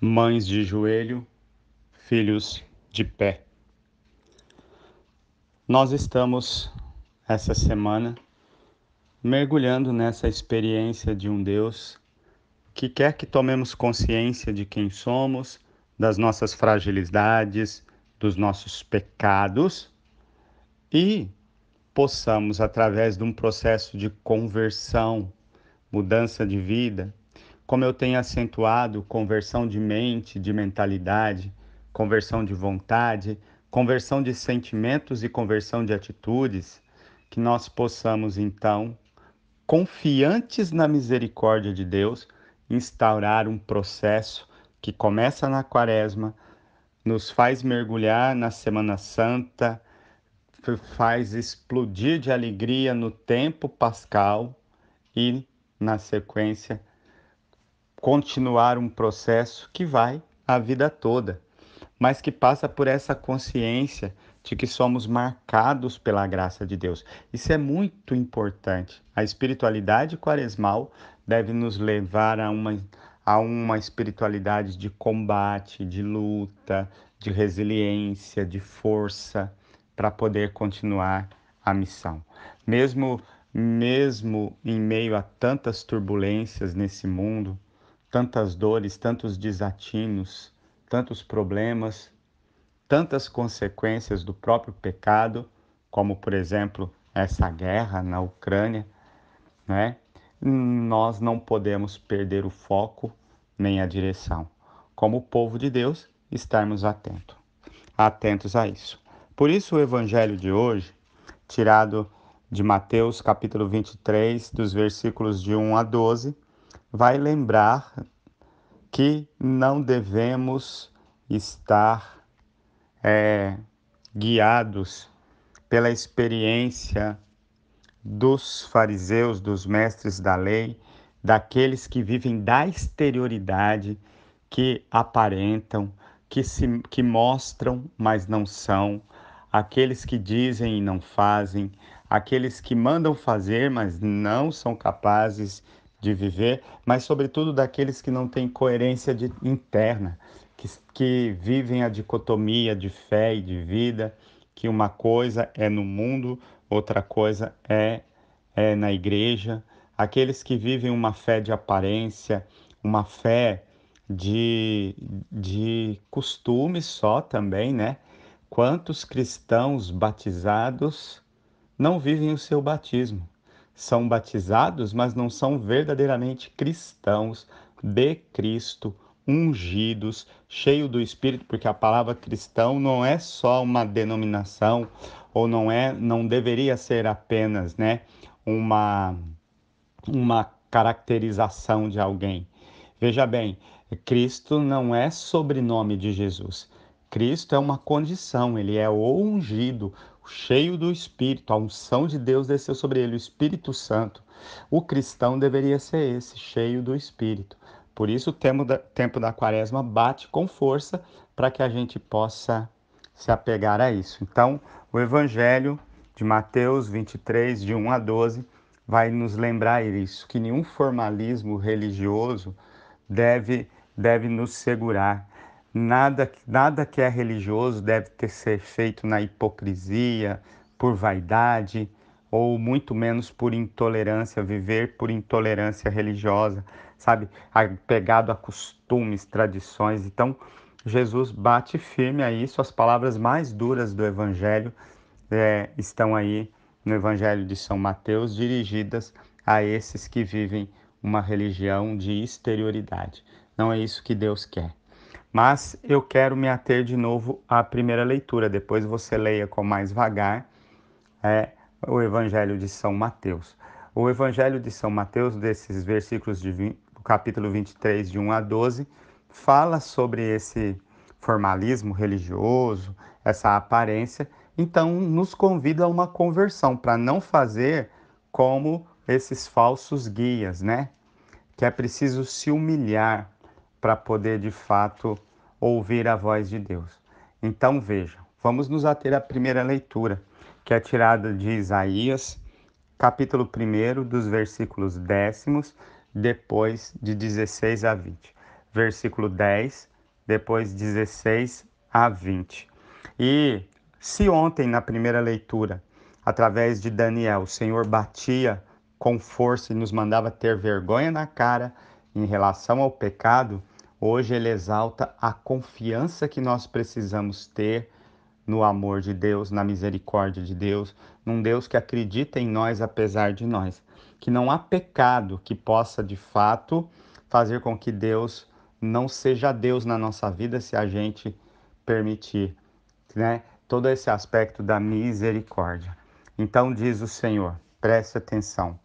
Mães de joelho, filhos de pé. Nós estamos, essa semana, mergulhando nessa experiência de um Deus que quer que tomemos consciência de quem somos, das nossas fragilidades, dos nossos pecados e possamos, através de um processo de conversão, mudança de vida, como eu tenho acentuado, conversão de mente, de mentalidade, conversão de vontade, conversão de sentimentos e conversão de atitudes, que nós possamos então, confiantes na misericórdia de Deus, instaurar um processo que começa na Quaresma, nos faz mergulhar na Semana Santa, faz explodir de alegria no tempo pascal e, na sequência, continuar um processo que vai a vida toda, mas que passa por essa consciência de que somos marcados pela graça de Deus. Isso é muito importante. A espiritualidade quaresmal deve nos levar a uma espiritualidade de combate, de luta, de resiliência, de força, para poder continuar a missão. Mesmo em meio a tantas turbulências nesse mundo, tantas dores, tantos desatinos, tantos problemas, tantas consequências do próprio pecado, como por exemplo essa guerra na Ucrânia, né? Nós não podemos perder o foco nem a direção. Como povo de Deus, estarmos atentos a isso. Por isso o evangelho de hoje, tirado de Mateus capítulo 23, dos versículos de 1 a 12, vai lembrar que não devemos estar guiados pela experiência dos fariseus, dos mestres da lei, daqueles que vivem da exterioridade, que aparentam, que mostram, mas não são, aqueles que dizem e não fazem, aqueles que mandam fazer, mas não são capazes de viver, mas sobretudo daqueles que não têm coerência interna, que vivem a dicotomia de fé e de vida, que uma coisa é no mundo, outra coisa é na igreja, aqueles que vivem uma fé de aparência, uma fé de, de costumes só também, né? Quantos cristãos batizados não vivem o seu batismo? São batizados, mas não são verdadeiramente cristãos de Cristo, ungidos, cheios do Espírito, porque a palavra cristão não é só uma denominação, ou não deveria ser apenas, né, uma, uma caracterização de alguém. Veja bem, Cristo não é sobrenome de Jesus. Cristo é uma condição, ele é o ungido, cheio do Espírito, a unção de Deus desceu sobre ele, o Espírito Santo. O cristão deveria ser esse, cheio do Espírito. Por isso o tempo da Quaresma bate com força para que a gente possa se apegar a isso. Então, o Evangelho de Mateus 23, de 1 a 12, vai nos lembrar isso, que nenhum formalismo religioso deve nos segurar. Nada que é religioso deve ser feito na hipocrisia, por vaidade, ou muito menos por intolerância, viver por intolerância religiosa, sabe? Apegado a costumes, tradições. Então, Jesus bate firme a isso, as palavras mais duras do Evangelho estão aí no Evangelho de São Mateus, dirigidas a esses que vivem uma religião de exterioridade. Não é isso que Deus quer. Mas eu quero me ater de novo à primeira leitura, depois você leia com mais vagar o Evangelho de São Mateus. O Evangelho de São Mateus, desses versículos do capítulo 23, de 1 a 12, fala sobre esse formalismo religioso, essa aparência, então nos convida a uma conversão, para não fazer como esses falsos guias, né? Que é preciso se humilhar para poder de fato ouvir a voz de Deus. Então veja, vamos nos ater à primeira leitura, que é tirada de Isaías, capítulo 1, dos versículos 10, depois de 16 a 20. versículo 10, depois 16 a 20. E se ontem, na primeira leitura, através de Daniel, o Senhor batia com força e nos mandava ter vergonha na cara em relação ao pecado, hoje ele exalta a confiança que nós precisamos ter no amor de Deus, na misericórdia de Deus, num Deus que acredita em nós apesar de nós, que não há pecado que possa de fato fazer com que Deus não seja Deus na nossa vida se a gente permitir, né? Todo esse aspecto da misericórdia. Então diz o Senhor, preste atenção.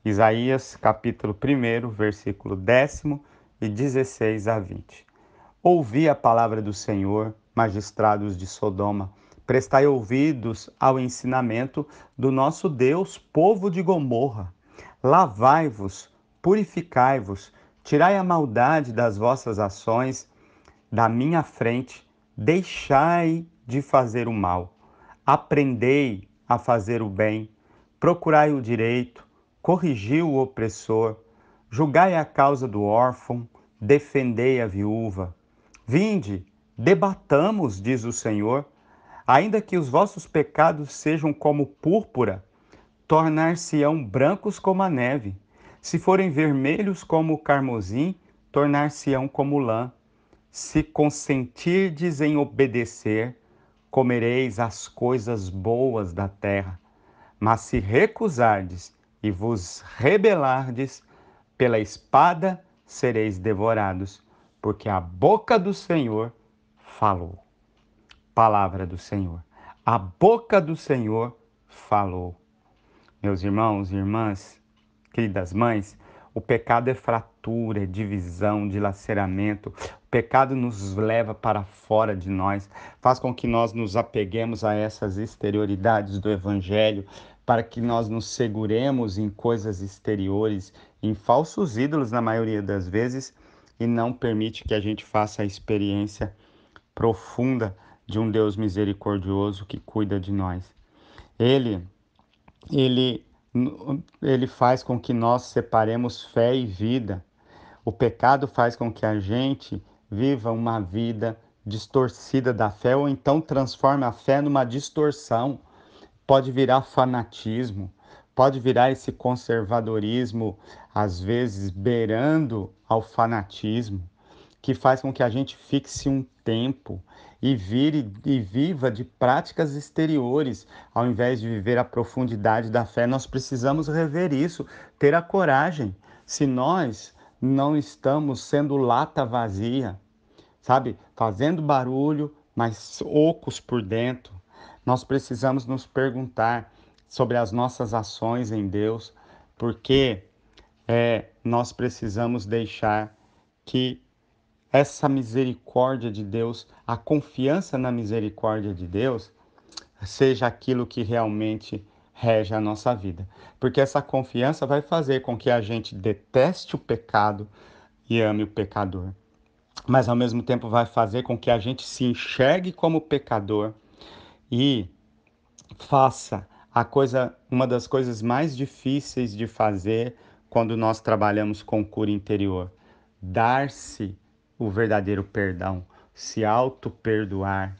Isaías capítulo 1, versículo 10 e 16 a 20. Ouvi a palavra do Senhor, magistrados de Sodoma, prestai ouvidos ao ensinamento do nosso Deus, povo de Gomorra. Lavai-vos, purificai-vos, tirai a maldade das vossas ações da minha frente, deixai de fazer o mal. Aprendei a fazer o bem, procurai o direito, corrigi o opressor, julgai a causa do órfão, defendei a viúva. Vinde, debatamos, diz o Senhor, ainda que os vossos pecados sejam como púrpura, tornar-se-ão brancos como a neve. Se forem vermelhos como o carmesim, tornar-se-ão como lã. Se consentirdes em obedecer, comereis as coisas boas da terra. Mas se recusardes e vos rebelardes, pela espada sereis devorados, porque a boca do Senhor falou. Palavra do Senhor. A boca do Senhor falou. Meus irmãos e irmãs, queridas mães, o pecado é fratura, é divisão, dilaceramento. O pecado nos leva para fora de nós, faz com que nós nos apeguemos a essas exterioridades do Evangelho, para que nós nos seguremos em coisas exteriores, em falsos ídolos na maioria das vezes, e não permite que a gente faça a experiência profunda de um Deus misericordioso que cuida de nós. Ele ele, ele faz com que nós separemos fé e vida. O pecado faz com que a gente viva uma vida distorcida da fé, ou então transforme a fé numa distorção. Pode virar fanatismo, pode virar esse conservadorismo, às vezes beirando ao fanatismo, que faz com que a gente fixe um tempo e vire e viva de práticas exteriores, ao invés de viver a profundidade da fé. Nós precisamos rever isso, ter a coragem. Se nós não estamos sendo lata vazia, sabe, fazendo barulho, mas ocos por dentro, nós precisamos nos perguntar sobre as nossas ações em Deus, porque nós precisamos deixar que essa misericórdia de Deus, a confiança na misericórdia de Deus, seja aquilo que realmente rege a nossa vida. Porque essa confiança vai fazer com que a gente deteste o pecado e ame o pecador. Mas ao mesmo tempo vai fazer com que a gente se enxergue como pecador e faça uma das coisas mais difíceis de fazer quando nós trabalhamos com cura interior: dar-se o verdadeiro perdão, se auto-perdoar,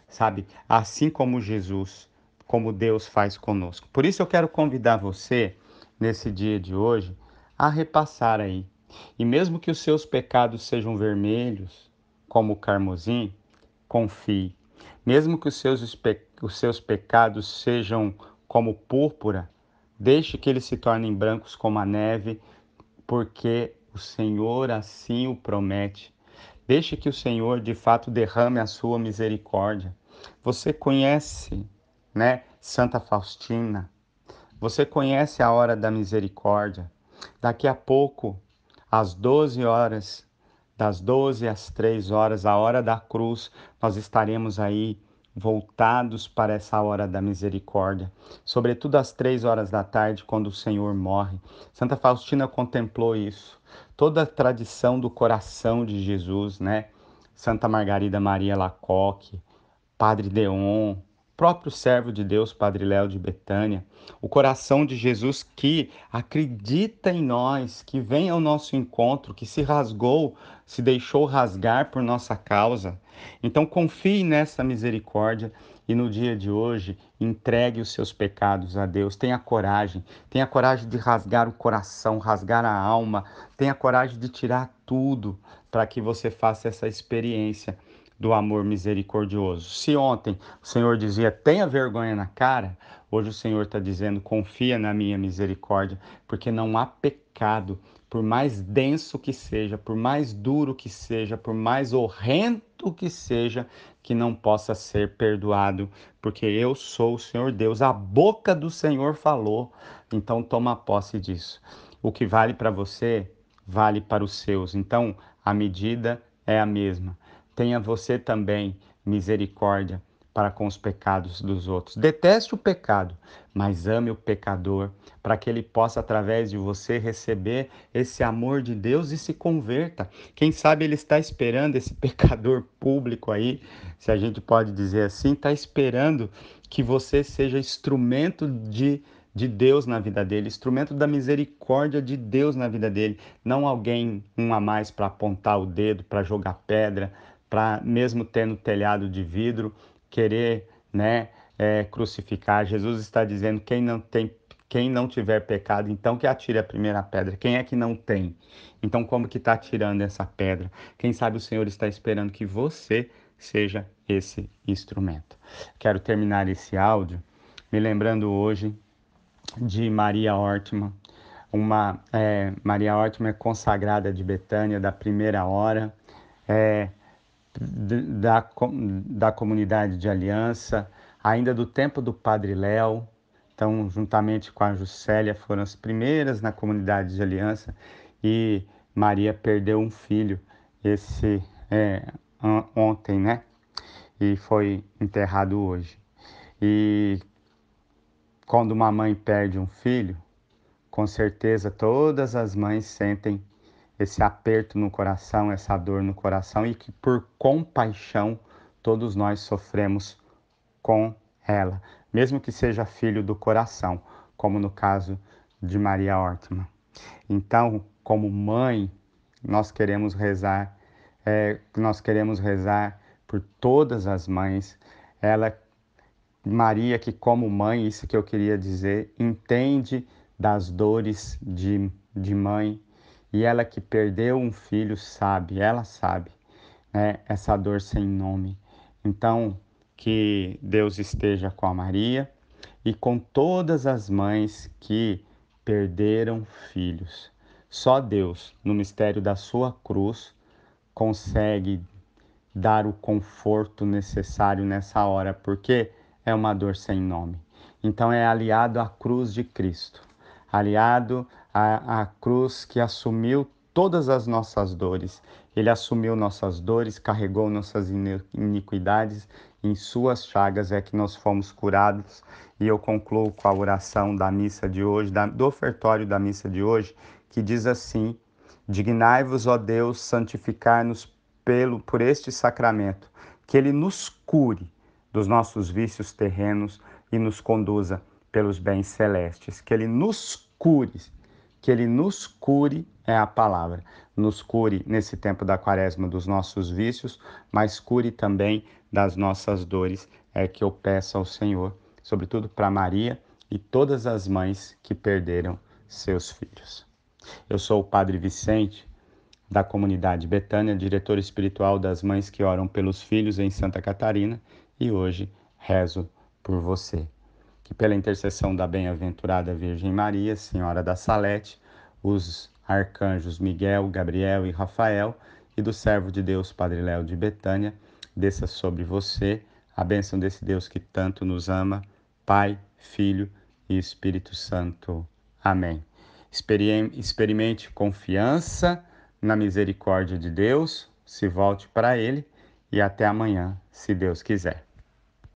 sabe? Assim como Jesus, como Deus faz conosco. Por isso eu quero convidar você, nesse dia de hoje, a repassar aí. E mesmo que os seus pecados sejam vermelhos, como o carmesim, confie. Mesmo que os seus pecados sejam como púrpura, deixe que eles se tornem brancos como a neve, porque o Senhor assim o promete. Deixe que o Senhor de fato derrame a sua misericórdia. Você conhece, né, Santa Faustina? Você conhece a hora da misericórdia? Daqui a pouco, às 12 horas, das 12 às 3 horas, a hora da cruz, nós estaremos aí voltados para essa hora da misericórdia, sobretudo às 3 horas da tarde, quando o Senhor morre. Santa Faustina contemplou isso, toda a tradição do coração de Jesus, né? Santa Margarida Maria Lacoque, Padre Deon, próprio servo de Deus, Padre Léo de Betânia, o coração de Jesus que acredita em nós, que vem ao nosso encontro, que se rasgou, se deixou rasgar por nossa causa. Então confie nessa misericórdia e no dia de hoje entregue os seus pecados a Deus. Tenha coragem de rasgar o coração, rasgar a alma, tenha coragem de tirar tudo para que você faça essa experiência do amor misericordioso. Se ontem o Senhor dizia tenha vergonha na cara, hoje o Senhor está dizendo confia na minha misericórdia, porque não há pecado, por mais denso que seja, por mais duro que seja, por mais horrendo que seja, que não possa ser perdoado, porque eu sou o Senhor Deus, a boca do Senhor falou, então toma posse disso. O que vale para você, vale para os seus, então a medida é a mesma. Tenha você também misericórdia para com os pecados dos outros. Deteste o pecado, mas ame o pecador, para que ele possa, através de você, receber esse amor de Deus e se converta. Quem sabe ele está esperando esse pecador público aí, se a gente pode dizer assim, está esperando que você seja instrumento de Deus na vida dele, instrumento da misericórdia de Deus na vida dele, não alguém um a mais para apontar o dedo, para jogar pedra, para mesmo tendo telhado de vidro, querer, né, crucificar. Jesus está dizendo quem não tiver pecado, então que atire a primeira pedra. Quem é que não tem? Então como que está atirando essa pedra? Quem sabe o Senhor está esperando que você seja esse instrumento. Quero terminar esse áudio me lembrando hoje de Maria Ortman. Maria Ortman é consagrada de Betânia da primeira hora, é, da comunidade de aliança, ainda do tempo do Padre Léo. Então, juntamente com a Juscelia, foram as primeiras na comunidade de aliança, e Maria perdeu um filho ontem, né? E foi enterrado hoje. E quando uma mãe perde um filho, com certeza todas as mães sentem esse aperto no coração, essa dor no coração, e que por compaixão todos nós sofremos com ela, mesmo que seja filho do coração, como no caso de Maria Ortman. Então, como mãe, nós queremos rezar por todas as mães. Maria, que como mãe, isso que eu queria dizer, entende das dores de mãe, e ela que perdeu um filho ela sabe, né, essa dor sem nome. Então, que Deus esteja com a Maria e com todas as mães que perderam filhos. Só Deus, no mistério da sua cruz, consegue dar o conforto necessário nessa hora, porque é uma dor sem nome. Então é aliado à cruz de Cristo, aliado à cruz que assumiu todas as nossas dores. Ele assumiu nossas dores, carregou nossas iniquidades, em suas chagas é que nós fomos curados. E eu concluo com a oração da missa de hoje, do ofertório da missa de hoje, que diz assim: dignai-vos, ó Deus, santificar-nos por este sacramento, que ele nos cure dos nossos vícios terrenos e nos conduza pelos bens celestes. Que ele nos cure é a palavra. Nos cure nesse tempo da quaresma dos nossos vícios, mas cure também das nossas dores. É que eu peço ao Senhor, sobretudo para Maria e todas as mães que perderam seus filhos. Eu sou o Padre Vicente, da comunidade Betânia, diretor espiritual das Mães que Oram pelos Filhos em Santa Catarina, e hoje rezo por você. Que pela intercessão da bem-aventurada Virgem Maria, Senhora da Salete, os arcanjos Miguel, Gabriel e Rafael, e do servo de Deus, Padre Léo de Betânia, desça sobre você a bênção desse Deus que tanto nos ama, Pai, Filho e Espírito Santo. Amém. Experimente confiança na misericórdia de Deus, se volte para Ele, e até amanhã, se Deus quiser.